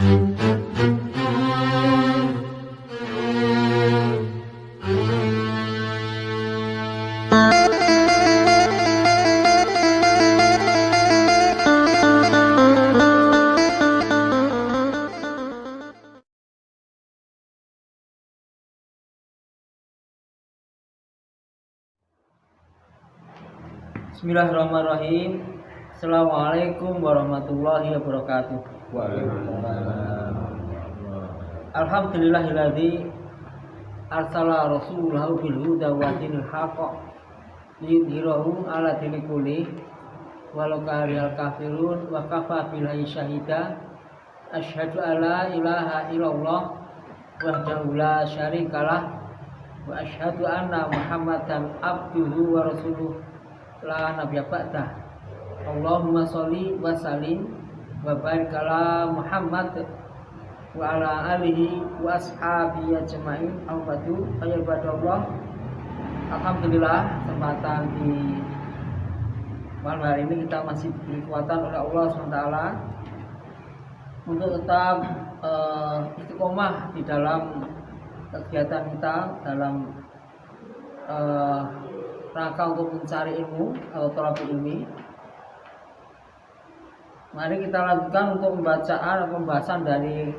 Bismillahirrahmanirrahim. Assalamualaikum warahmatullahi wabarakatuh. Alhamdulillahilladzi arsala rasulahu bil huda wa dinil haqq liyudhhirahu ala dini kulli walau karihal kafirun wa kafa billahi syahida. Asyhadu alla ilaha illallah wahdahu la syarikalah wa asyhadu anna Muhammadan abduhu wa rasuluh la nabiyya ba'dah. Allahumma sholli wa sallim wa barik ala Muhammad wa ala alihi wa ashabihi ajmain. Al-Fatihu. Ayyubadallah. Alhamdulillah, kesempatan di malam hari ini kita masih diberi kekuatan oleh Allah SWT untuk tetap istiqomah di dalam kegiatan kita dalam rangka untuk mencari ilmu atau thalabul ilmi. Mari kita lanjutkan untuk pembahasan dari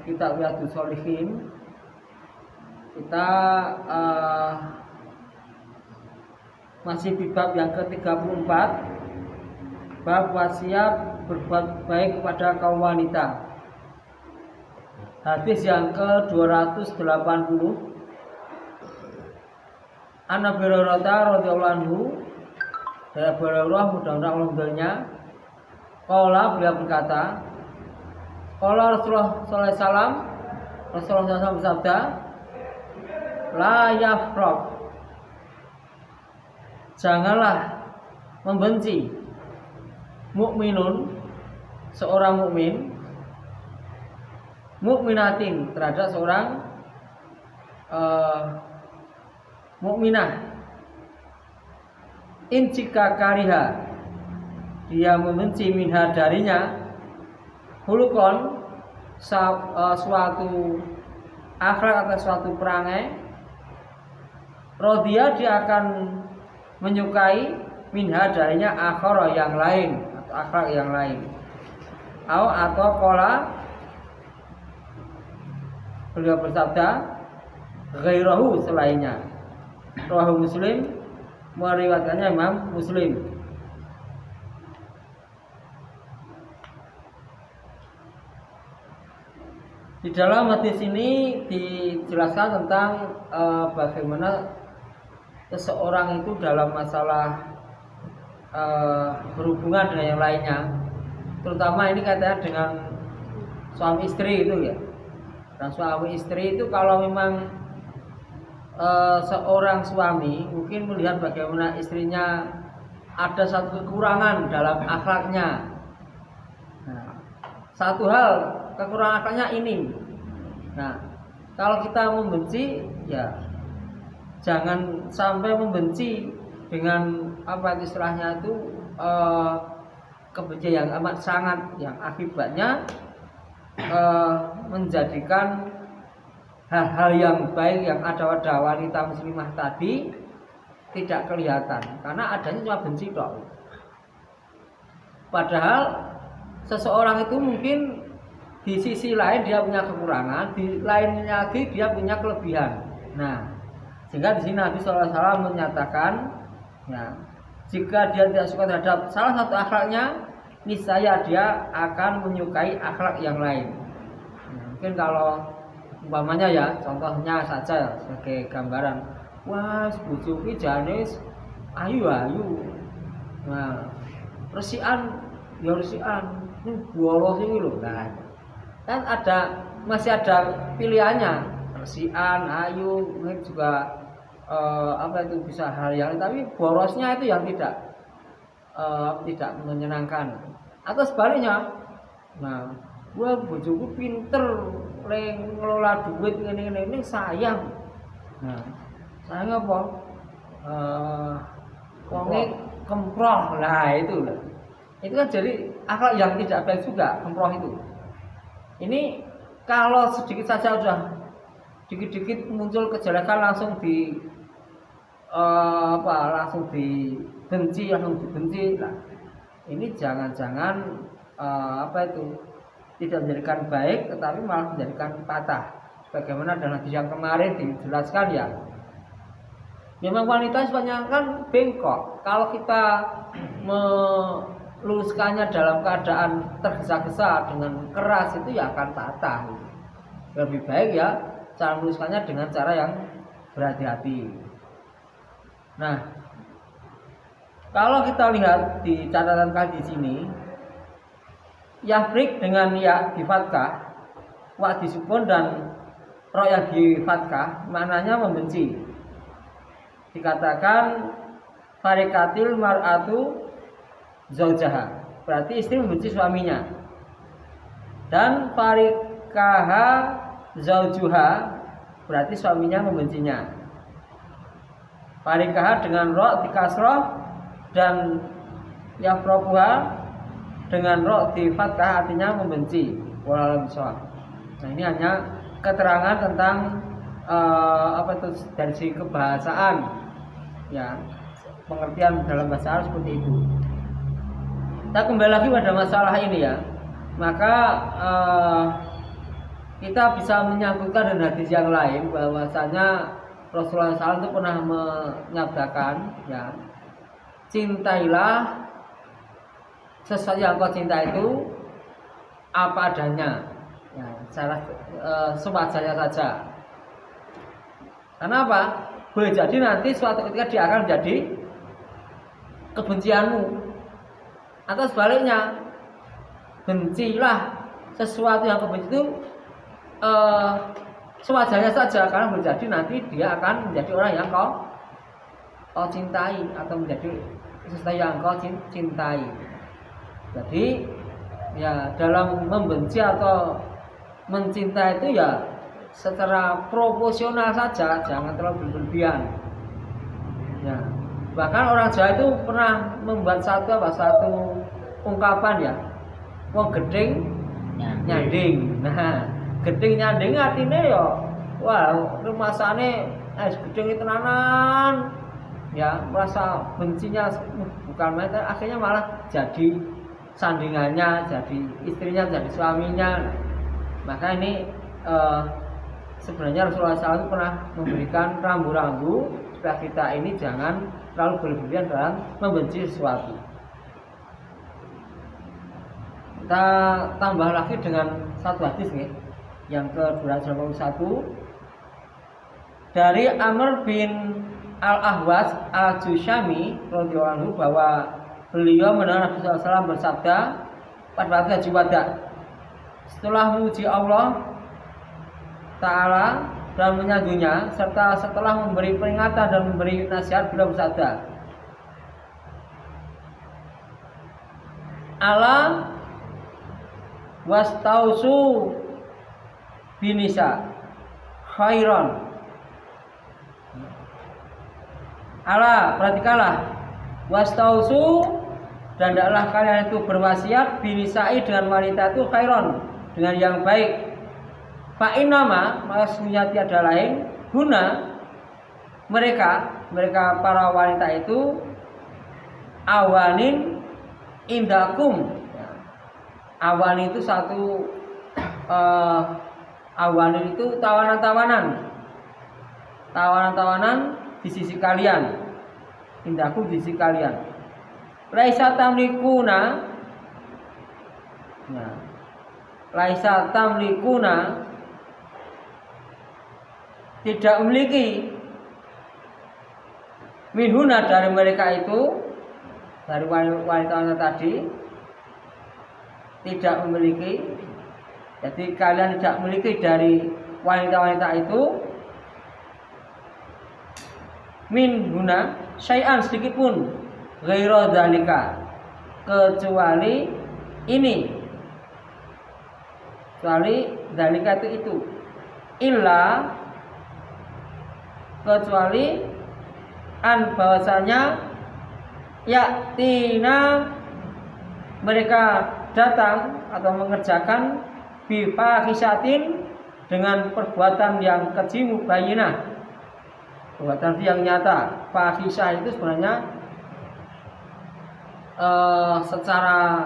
kitab Riyadhus Shalihin. Kita masih di bab yang ke-34, bab wasiat berbuat baik kepada kaum wanita. Hadis yang ke-280. Ana Abu Hurairah radhiyallahu anhu, dari Abu Hurairah mudah-mudahan Allah ridhonya, qala, beliau berkata, qala Rasulullah sallallahu alaihi wasallam, Rasulullah SAW bersabda, la yafraq, janganlah membenci mukminun, seorang mukmin, mukminatin, terhadap seorang mukminah, in jika kariha, dia membenci minha darinya, hulukon, suatu akhlak atau suatu perangai, rodia, dia akan menyukai minha darinya akhara, yang lain atau akhlak yang lain, atau kola, beliau bersabda, ghairahu, selainnya. Rawahu Muslim, meriwayatkannya Imam Muslim. Di dalam hadis ini dijelaskan tentang bagaimana seseorang itu dalam masalah berhubungan dengan yang lainnya, terutama ini kaitannya dengan suami istri itu ya. Dan suami istri itu kalau memang seorang suami mungkin melihat bagaimana istrinya ada satu kekurangan dalam akhlaknya. Nah, satu hal kekurangan akhlaknya ini. Nah, kalau kita membenci, ya jangan sampai membenci dengan apa istilahnya itu kebencian yang amat sangat, yang akibatnya menjadikan hal-hal yang baik yang ada pada wanita muslimah tadi tidak kelihatan karena adanya cuma benci toh. Padahal seseorang itu mungkin di sisi lain dia punya kekurangan, di lainnya lagi dia punya kelebihan. Nah, sehingga di sini Nabi SAW menyatakan, ya, jika dia tidak suka terhadap salah satu akhlaknya, niscaya dia akan menyukai akhlak yang lain. Nah, mungkin kalau umpamanya ya, contohnya saja sebagai gambaran, wah bojoku janis ayu. Nah, resikan ya resikan, ini bolos ini loh. Nah, kan masih ada pilihannya, resikan, ayu, ini juga apa itu bisa hal yang, tapi borosnya itu yang tidak menyenangkan. Atau sebaliknya, nah, gua bojoku pinter ngelola duit ini sayang. Nah, sayang apa? Wonge kemproh. Nah, itu kan jadi akhlak yang tidak baik juga, kemproh itu. Ini kalau sedikit saja sudah dikit-dikit muncul kejelekan langsung langsung dibenci. Nah, ini jangan-jangan tidak menjadikan baik, tetapi malah menjadikan patah. Bagaimana dalam hadis yang kemarin dijelaskan ya. Memang wanita sebenarnya kan bengkok. Kalau kita meluruskannya dalam keadaan tergesa-gesa dengan keras itu ya akan patah. Lebih baik ya cara meluruskannya dengan cara yang berhati-hati. Nah, kalau kita lihat di catatan kaki di sini, yafrik dengan ya di fathah, wa disukun dan ro yang di fathah, maknanya membenci. Dikatakan farikatil mar'atu zaujaha, berarti istri membenci suaminya. Dan farikaha zaujuha, berarti suaminya membencinya. Farikaha dengan ro di kasroh dan yafrofuha dengan ro di fathah, artinya membenci. Wallahu a'lam. Nah, ini hanya keterangan tentang dari segi kebahasaan, ya, pengertian dalam bahasa Arab seperti itu. Kita kembali lagi pada masalah ini ya. Maka kita bisa menyangkutkan dengan hadis yang lain bahwasanya Rasulullah SAW itu pernah menyabdakan, ya, cintailah sesuatu yang kau cinta itu apa adanya, ya, secara sewajarnya saja. Karena apa? Boleh jadi nanti suatu ketika dia akan menjadi kebencianmu, atau sebaliknya, bencilah sesuatu yang kau benci itu sewajarnya saja, karena boleh jadi nanti dia akan menjadi orang yang kau cintai, atau menjadi sesuatu yang kau cintai. Jadi ya dalam membenci atau mencinta itu ya secara proporsional saja, jangan terlalu berlebihan. Ya, bahkan orang Jawa itu pernah membuat satu ungkapan ya, wong gedeng nyanding. Nah, gedeng nyanding artinya ya, wah rumasane gedeng itu tenanan, ya, merasa bencinya bukan main, akhirnya malah jadi sandingannya, jadi istrinya, jadi suaminya. Maka ini sebenarnya Rasulullah SAW pernah memberikan rambu-rambu supaya kita ini jangan terlalu berlebihan dalam membenci sesuatu. Kita tambah lagi dengan satu hadis nih, yang ke-291 dari Amr bin Al-Ahwas Al-Jushami radhiyallahu anhu, bahwa beliau mendengar Nabi SAW bersabda pada waktu Haji Wada, setelah memuji Allah Ta'ala dan menyanjungnya, serta setelah memberi peringatan dan memberi nasihat, beliau bersabda, ala wastausu binisa khairan. Ala, perhatikanlah, wastausu, dan hendaklah kalian itu berwasiat binisai, dengan wanita itu khairan, dengan yang baik. Fa'inama, maksudnya tiada lain, guna mereka para wanita itu awanin indakum. Awanin itu satu awanin itu tawanan di sisi kalian, indakum di sisi kalian. Laisa tamlikuna, nah, laisa tamlikuna, tidak memiliki, minhuna, dari mereka itu, dari wanita-wanita tadi, tidak memiliki. Jadi kalian tidak memiliki dari wanita-wanita itu minhuna syai'an, sedikit pun, ghairu dzalika, kecuali ini, kecuali dzalika itu illa, kecuali an, bahwasanya yaktina, mereka datang atau mengerjakan bifahishatin dengan perbuatan yang keji mubayyinah, perbuatan yang nyata. Fahisah itu sebenarnya secara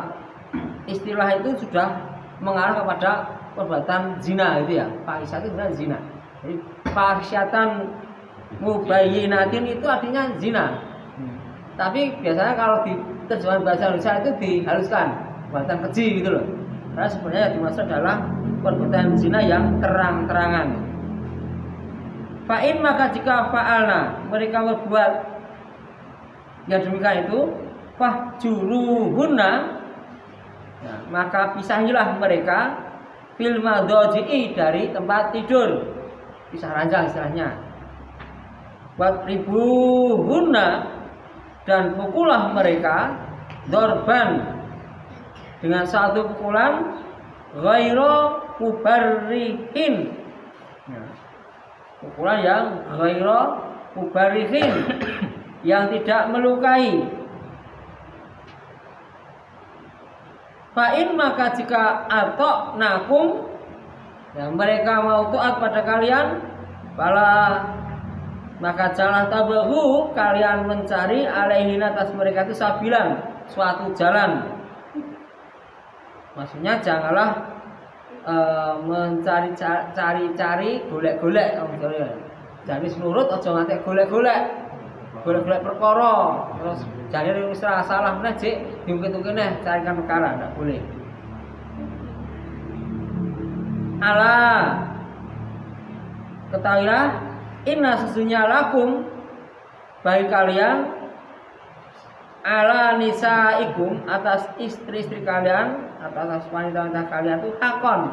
istilah itu sudah mengarah kepada perbuatan zina itu ya. Fahisah itu sebenarnya zina. Jadi fahishatan mubayyinatin itu artinya zina. Tapi biasanya kalau di terjemahan bahasa Indonesia itu dihaluskan perbuatan keji gitu loh. Karena sebenarnya yang dimaksud adalah perbuatan zina yang terang-terangan. Fa'in maka jika fa'alna mereka berbuat yang demikian itu, fahjuruhunna, ya, maka pisahilah mereka fil madhaji'i dari tempat tidur, pisah ranjang istilahnya. Wadribuhunna dan pukullah mereka dorban dengan satu pukulan ghaira mubarrihin, ya, pukulan yang ghaira mubarrihin, yang tidak melukai. Fa'in maka jika atok nakum, ya, mereka mau taat pada kalian, bala maka jalan tabahu kalian mencari alaihin atas mereka itu sabilan, suatu jalan. Maksudnya janganlah mencari-cari, golek-golek. Jadi senurut aja nganti golek-golek perkara. Terus jadi wis salah meneh jek diungkit-ungkit neh carikan perkara, ndak boleh. Ala ketahuilah inna sesungguhnya lakum bagi kalian ala nisaikum atas istri-istri kalian, atas wanita-wanita kalian itu hakon,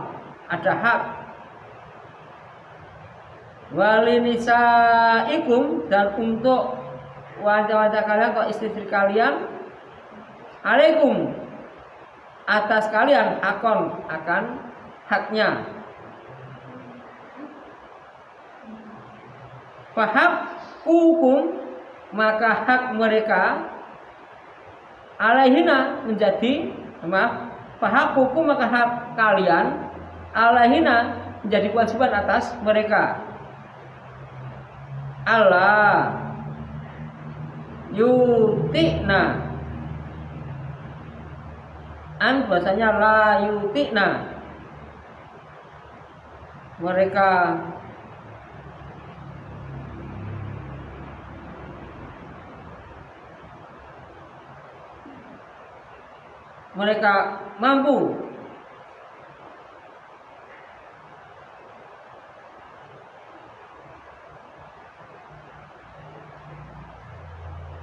ada hak. Wali nisaikum dan untuk wanita-wanita kalian atau istri-istri kalian, alaikum atas kalian hakon akan haknya. Fahak hukum maka hak mereka alaihina menjadi fahak hukum maka hak kalian alaihina menjadi kewajiban atas mereka. Allah yutikna an bahasanya la yutikna, mereka mampu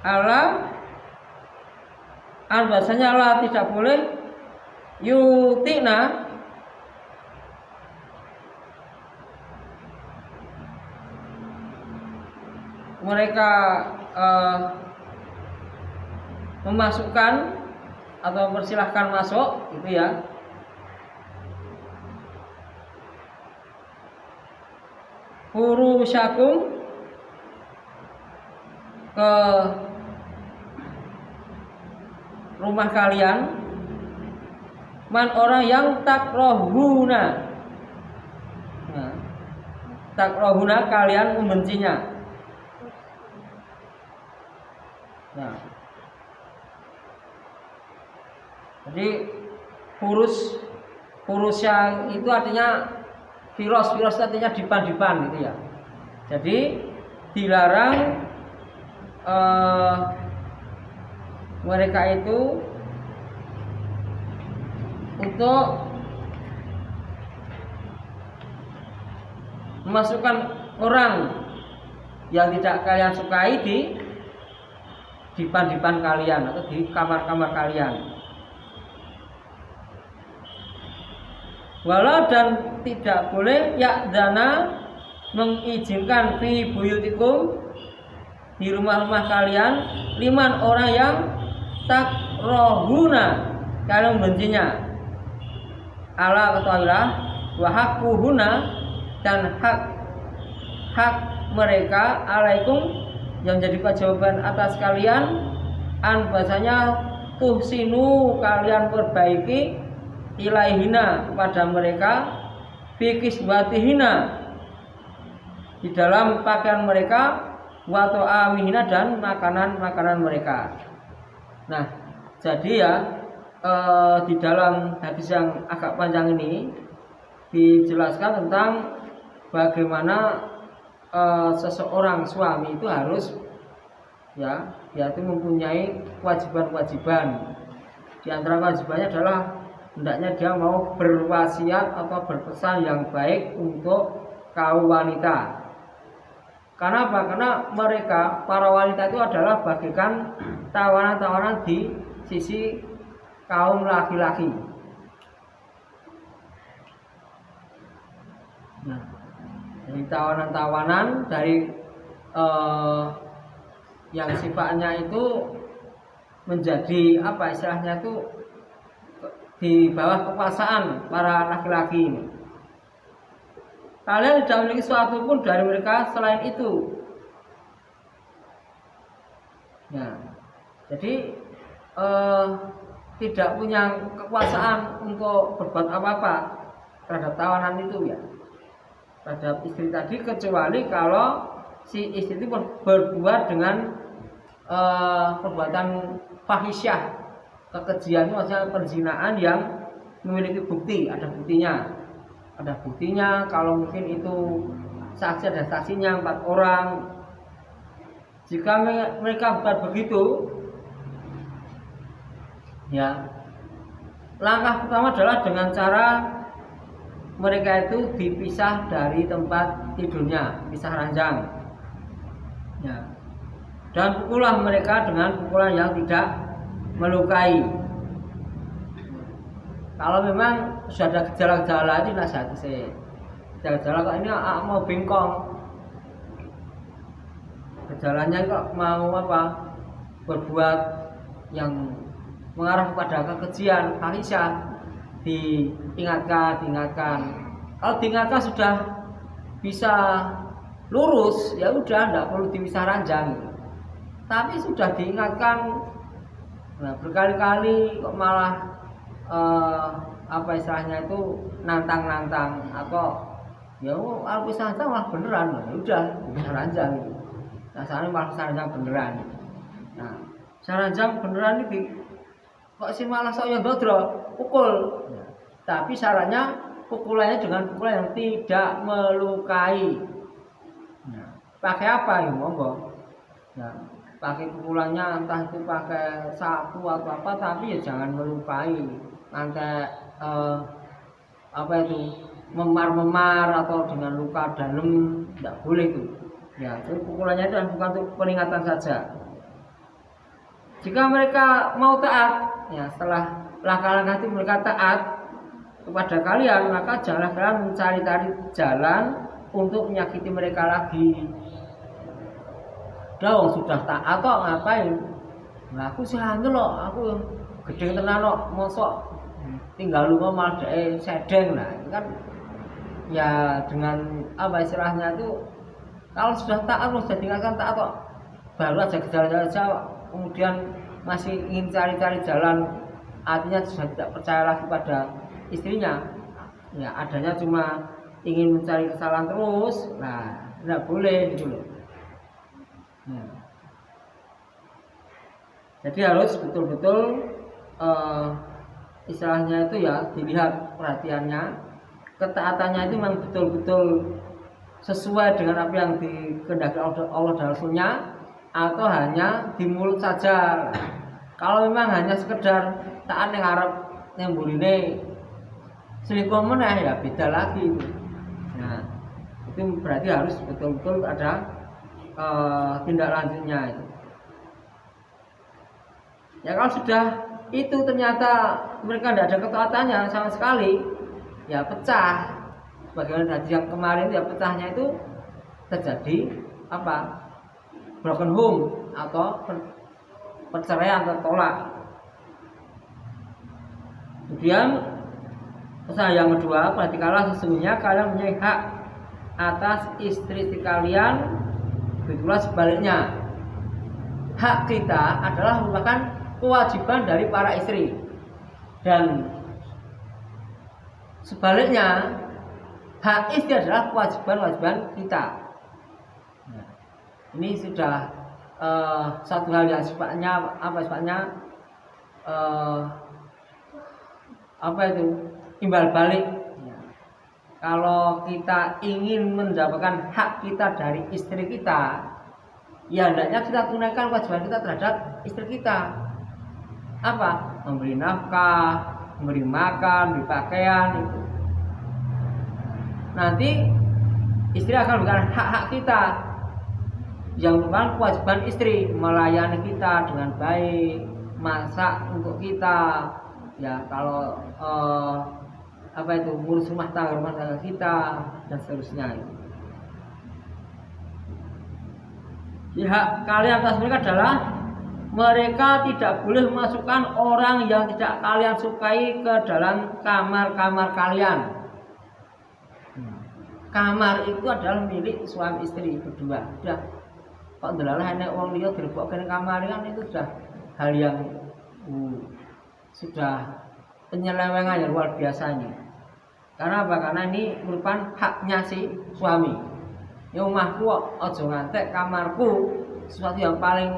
Allah bahasanya Allah tidak boleh yutina mereka memasukkan atau persilahkan masuk gitu ya, furusyakum ke rumah kalian, man orang yang takrohuna, nah, takrohuna kalian membencinya. Nah, jadi furus yang itu artinya firos artinya dipan gitu ya. Jadi dilarang mereka itu untuk memasukkan orang yang tidak kalian sukai di dipan kalian atau di kamar-kamar kalian. Walau dan tidak boleh ya'dana mengizinkan fi buyutikum di rumah-rumah kalian liman orang yang takrohuna kalian membencinya. Ala ketahuilah wa haqquhuna dan hak mereka alaikum yang jadi kewajiban atas kalian an bahasanya tuhsinu kalian perbaiki ilaihina kepada mereka, fi kiswatihina di dalam pakaian mereka, wa ta'amihina dan makanan mereka. Nah, jadi ya di dalam hadis yang agak panjang ini dijelaskan tentang bagaimana seseorang suami itu harus ya dia itu mempunyai kewajiban-kewajiban. Di antara kewajibannya adalah hendaknya dia mau berwasiat atau berpesan yang baik untuk kaum wanita. Karena apa? Karena mereka, para wanita itu adalah bagikan tawanan-tawanan di sisi kaum laki-laki. Nah, jadi tawanan-tawanan dari yang sifatnya itu menjadi apa istilahnya itu di bawah kekuasaan para laki-laki ini. Kalian tidak memiliki sesuatu pun dari mereka selain itu. Ya, jadi tidak punya kekuasaan untuk berbuat apa-apa terhadap tawanan itu ya, terhadap istri tadi, kecuali kalau si istri itu berbuat dengan perbuatan fahisyah, kekejian, maksudnya perzinaan yang memiliki bukti, ada buktinya, kalau mungkin itu saksi, ada saksinya 4 orang. Jika mereka buat begitu, ya langkah pertama adalah dengan cara mereka itu dipisah dari tempat tidurnya, pisah ranjang, ya. Dan pukullah mereka dengan pukulan yang tidak melukai. Kalau memang sudah ada gejala-gejala itu nasihati saya. Gejala-gejala kok ini mau bengkong, gejalanya kok mau apa? Berbuat yang mengarah kepada kekejian, fahisyah, diingatkan. Kalau diingatkan sudah bisa lurus, ya udah, tidak perlu dipisah ranjang. Tapi sudah diingatkan, nah berkali-kali kok malah apa istilahnya itu nantang atau ya kalau pisah ranjang malah beneran, ya udah pisah ranjang gitu. Nah soalnya malah pisah ranjang beneran. Nah pisah ranjang beneran ini kok sih malah sok yang dodro pukul. Ya. Tapi syaratnya pukulannya dengan pukulan yang tidak melukai. Nah, pakai apa ya monggo? Ya, pakai pukulannya entah itu pakai sapu atau apa, tapi ya jangan melukai. Nanti apa itu memar atau dengan luka dalam, tidak boleh itu. Ya, jadi pukulannya itu bukan untuk peringatan saja. Jika mereka mau taat, ya setelah langkah-langkah itu mereka taat kepada kalian, maka janganlah kalian mencari-cari jalan untuk menyakiti mereka lagi. Dong sudah taat atau ngapain? Nah, aku sih loh, aku gede tenan loh, mosok tinggal lu malah sedeng. Nah, itu kan ya dengan apa istilahnya itu, kalau sudah taat sudah tinggalkan taat kok, baru aja gejala-gejala aja, kemudian masih ingin cari-cari jalan, artinya sudah tidak percaya lagi pada istrinya, ya adanya cuma ingin mencari kesalahan terus. Nah, tidak boleh gitu loh. Ya. Jadi harus betul-betul istilahnya itu ya dilihat perhatiannya, ketaatannya itu memang betul-betul sesuai dengan apa yang dikehendaki Allah dan Rasulnya, atau hanya di mulut saja. Kalau memang hanya sekedar taat yang Arab yang burine selingkuh meneh, ya beda lagi itu. Nah, itu berarti harus betul-betul ada tindak lanjutnya itu. Ya kalau sudah itu ternyata mereka tidak ada ketaatannya sama sekali, ya pecah. Bagaimana tadi yang kemarin ya, pecahnya itu terjadi apa? Broken home atau perceraian atau tolak. Kemudian pesan yang kedua, perhatikanlah sesungguhnya kalian mempunyai hak atas istri kalian, begitulah sebaliknya. Hak kita adalah merupakan kewajiban dari para istri, dan sebaliknya hak istri adalah kewajiban-kewajiban kita. Nah, ini sudah satu hal yang sifatnya imbal balik. Ya. Kalau kita ingin mendapatkan hak kita dari istri kita, ya hendaknya kita tunaikan kewajiban kita terhadap istri kita. Apa? Memberi nafkah, memberi makan, memberi pakaian itu. Nanti istri akan memberikan hak-hak kita yang merupakan kewajiban istri, melayani kita dengan baik, masak untuk kita, ya kalau ngurus rumah tangga kita dan seterusnya. Hak kalian atas mereka adalah mereka tidak boleh memasukkan orang yang tidak kalian sukai ke dalam kamar-kamar kalian. Kamar itu adalah milik suami istri berdua. Sudah, kok ndelalah enek wong liya direbok kene kamar kan itu sudah hal yang sudah penyelewengan yang luar biasanya. Karena apa? Karena ini merupakan haknya si suami. Ya omahku aja ngantek kamarku, sesuatu yang paling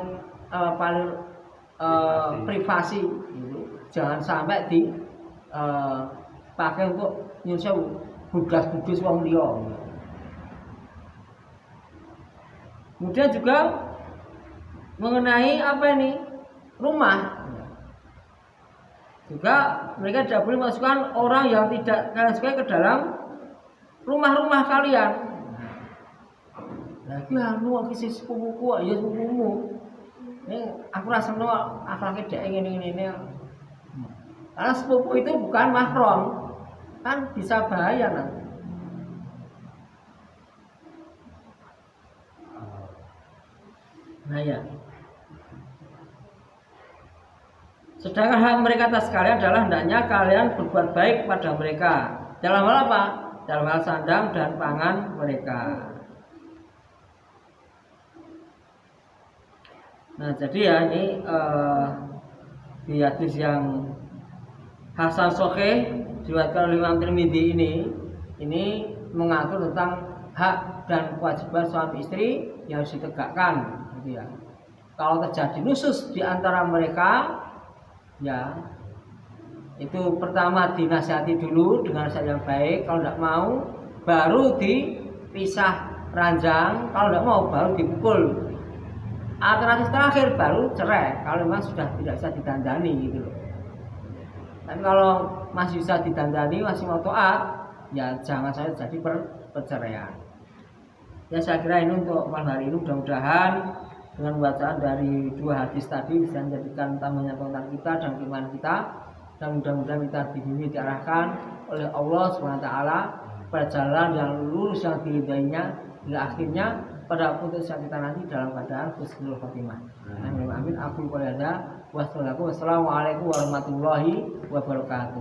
privasi gitu. Jangan sampai pakai untuk nyusul budas-budus wong liya. Kemudian juga mengenai rumah. Juga mereka tidak boleh masukkan orang yang tidak kalian sukai ke dalam rumah-rumah kalian. Lagi anu iki sepupuku ya sepupumu. Ini aku rasa akhlaknya dhek ngene-ngene. Karena sepupu itu bukan mahram. Kan bisa bahaya nanti. Nah ya. Sedangkan hak mereka atas kalian adalah hendaknya kalian berbuat baik kepada mereka. Dalam hal apa? Dalam hal sandang dan pangan mereka. Nah jadi ya ini di hadis yang Hasan Sahih diriwayatkan oleh Imam Tirmidzi ini mengatur tentang hak dan kewajiban suami istri yang harus ditegakkan. Ya. Kalau terjadi nusus di antara mereka, ya itu pertama dinasihati dulu dengan nasihat yang baik. Kalau tidak mau, baru dipisah ranjang. Kalau tidak mau, baru dipukul. Alternatif terakhir baru cerai. Kalau memang sudah tidak bisa didandani gitu loh. Tapi kalau masih bisa didandani, masih mau taat, ya jangan sampai jadi perceraian. Ya saya kira ini untuk malam hari ini mudah-mudahan dengan bacaan dari dua hadis tadi bisa menjadikan tambahnya pengetahuan kita dan keimanan kita, dan mudah-mudahan kita dibimbing diarahkan oleh Allah SWT pada jalan yang lurus yang diridainya hingga akhirnya pada putusnya kita nanti dalam keadaan husnul khotimah. Amin amin. Aku qoulana wassalamualaikum warahmatullahi wabarakatuh.